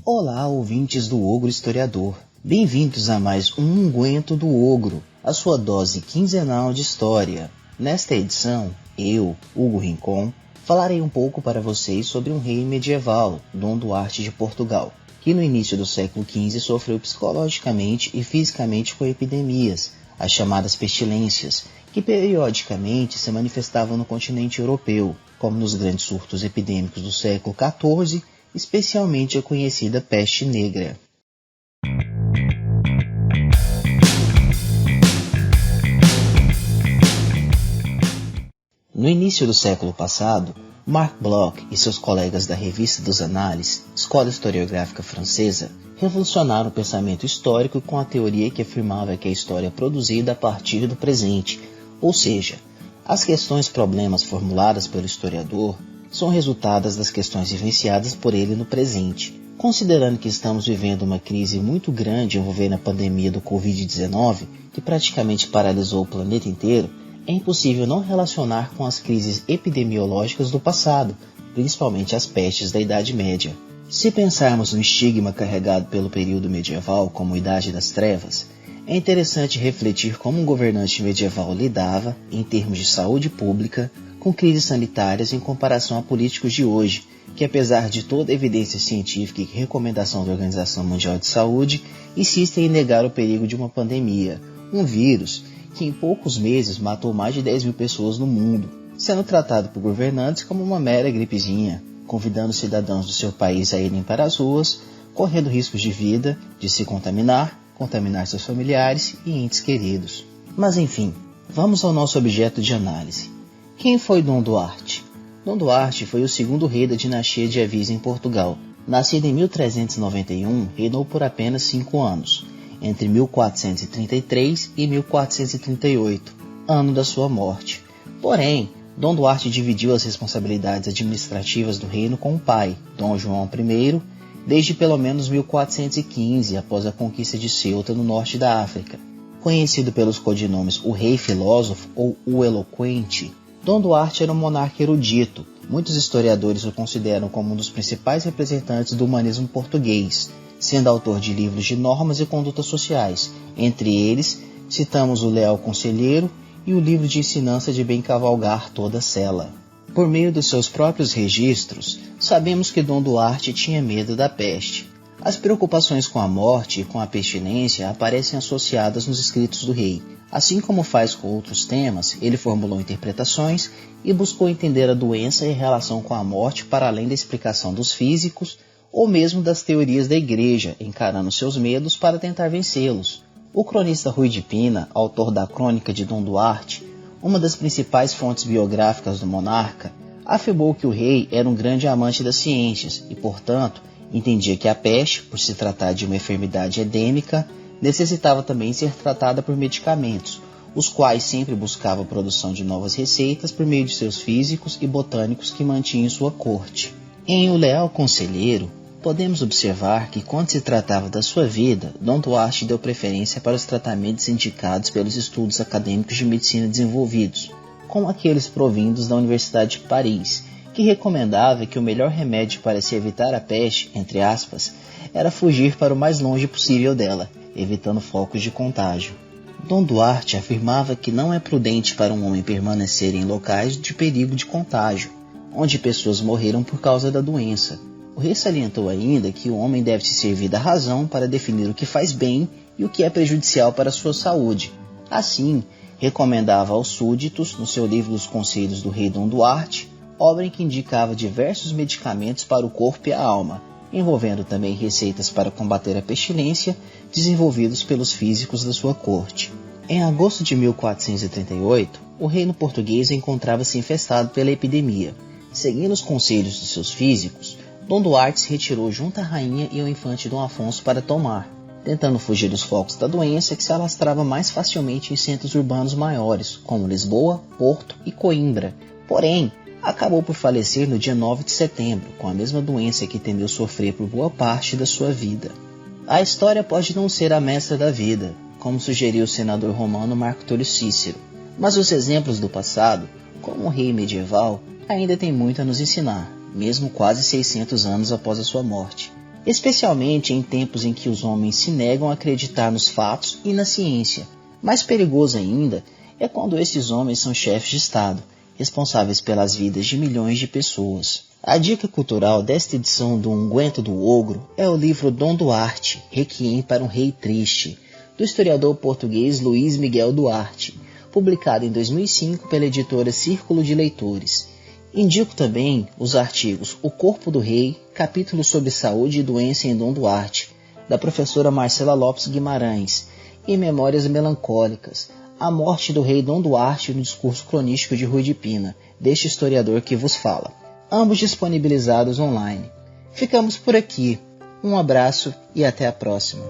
Olá, ouvintes do Ogro Historiador. Bem-vindos a mais um Unguento do Ogro, a sua dose quinzenal de história. Nesta edição, eu, Hugo Rincon, falarei um pouco para vocês sobre um rei medieval, Dom Duarte de Portugal, que no início do século XV sofreu psicologicamente e fisicamente com epidemias, as chamadas pestilências, que periodicamente se manifestavam no continente europeu, como nos grandes surtos epidêmicos do século XIV, especialmente a conhecida peste negra. No início do século passado, Marc Bloch e seus colegas da Revista dos Análises, escola historiográfica francesa, revolucionaram o pensamento histórico com a teoria que afirmava que a história é produzida a partir do presente, ou seja, as problemas formuladas pelo historiador são resultados das questões vivenciadas por ele no presente. Considerando que estamos vivendo uma crise muito grande envolvendo a pandemia do Covid-19, que praticamente paralisou o planeta inteiro, é impossível não relacionar com as crises epidemiológicas do passado, principalmente as pestes da Idade Média. Se pensarmos no estigma carregado pelo período medieval como Idade das Trevas, é interessante refletir como um governante medieval lidava, em termos de saúde pública, com crises sanitárias em comparação a políticos de hoje, que apesar de toda a evidência científica e recomendação da Organização Mundial de Saúde, insistem em negar o perigo de uma pandemia, um vírus que em poucos meses matou mais de 10 mil pessoas no mundo, sendo tratado por governantes como uma mera gripezinha, convidando os cidadãos do seu país a irem para as ruas, correndo riscos de vida, de se contaminar seus familiares e entes queridos. Mas enfim, vamos ao nosso objeto de análise. Quem foi Dom Duarte? Dom Duarte foi o segundo rei da dinastia de Avís em Portugal. Nascido em 1391, reinou por apenas 5 anos, entre 1433 e 1438, ano da sua morte. Porém, Dom Duarte dividiu as responsabilidades administrativas do reino com o pai, Dom João I, desde pelo menos 1415, após a conquista de Ceuta no norte da África. Conhecido pelos codinomes o Rei Filósofo ou o Eloquente, Dom Duarte era um monarca erudito. Muitos historiadores o consideram como um dos principais representantes do humanismo português, sendo autor de livros de normas e condutas sociais. Entre eles, citamos o Leal Conselheiro e o livro de ensinança de bem cavalgar toda sela. Por meio dos seus próprios registros, sabemos que Dom Duarte tinha medo da peste. As preocupações com a morte e com a pestilência aparecem associadas nos escritos do rei. Assim como faz com outros temas, ele formulou interpretações e buscou entender a doença e a relação com a morte para além da explicação dos físicos ou mesmo das teorias da igreja, encarando seus medos para tentar vencê-los. O cronista Rui de Pina, autor da Crônica de Dom Duarte, uma das principais fontes biográficas do monarca, afirmou que o rei era um grande amante das ciências e, portanto, entendia que a peste, por se tratar de uma enfermidade endêmica, necessitava também ser tratada por medicamentos, os quais sempre buscava a produção de novas receitas por meio de seus físicos e botânicos que mantinha em sua corte. Em O Leal Conselheiro, podemos observar que quando se tratava da sua vida, Dom Duarte deu preferência para os tratamentos indicados pelos estudos acadêmicos de medicina desenvolvidos, como aqueles provindos da Universidade de Paris, que recomendava que o melhor remédio para se evitar a peste, entre aspas, era fugir para o mais longe possível dela, evitando focos de contágio. Dom Duarte afirmava que não é prudente para um homem permanecer em locais de perigo de contágio, onde pessoas morreram por causa da doença. O rei salientou ainda que o homem deve se servir da razão para definir o que faz bem e o que é prejudicial para a sua saúde. Assim, recomendava aos súditos, no seu livro dos Conselhos do Rei Dom Duarte, obra em que indicava diversos medicamentos para o corpo e a alma, envolvendo também receitas para combater a pestilência, desenvolvidos pelos físicos da sua corte. Em agosto de 1438, o reino português encontrava-se infestado pela epidemia. Seguindo os conselhos de seus físicos, Dom Duarte se retirou junto à rainha e ao infante Dom Afonso para Tomar, tentando fugir dos focos da doença que se alastrava mais facilmente em centros urbanos maiores, como Lisboa, Porto e Coimbra. Porém, acabou por falecer no dia 9 de setembro, com a mesma doença que temeu sofrer por boa parte da sua vida. A história pode não ser a mestra da vida, como sugeriu o senador romano Marco Túlio Cícero, mas os exemplos do passado, como o rei medieval, ainda têm muito a nos ensinar, mesmo quase 600 anos após a sua morte. especialmente em tempos em que os homens se negam a acreditar nos fatos e na ciência. Mais perigoso ainda é quando esses homens são chefes de Estado, responsáveis pelas vidas de milhões de pessoas. A dica cultural desta edição do Ungüento do Ogro é o livro Dom Duarte, Requiem para um Rei Triste, do historiador português Luís Miguel Duarte, publicado em 2005 pela editora Círculo de Leitores. Indico também os artigos O Corpo do Rei, capítulo sobre saúde e doença em Dom Duarte, da professora Marcela Lopes Guimarães, e Memórias Melancólicas, A Morte do Rei Dom Duarte no Discurso Cronístico de Rui de Pina, deste historiador que vos fala. Ambos disponibilizados online. Ficamos por aqui. Um abraço e até a próxima.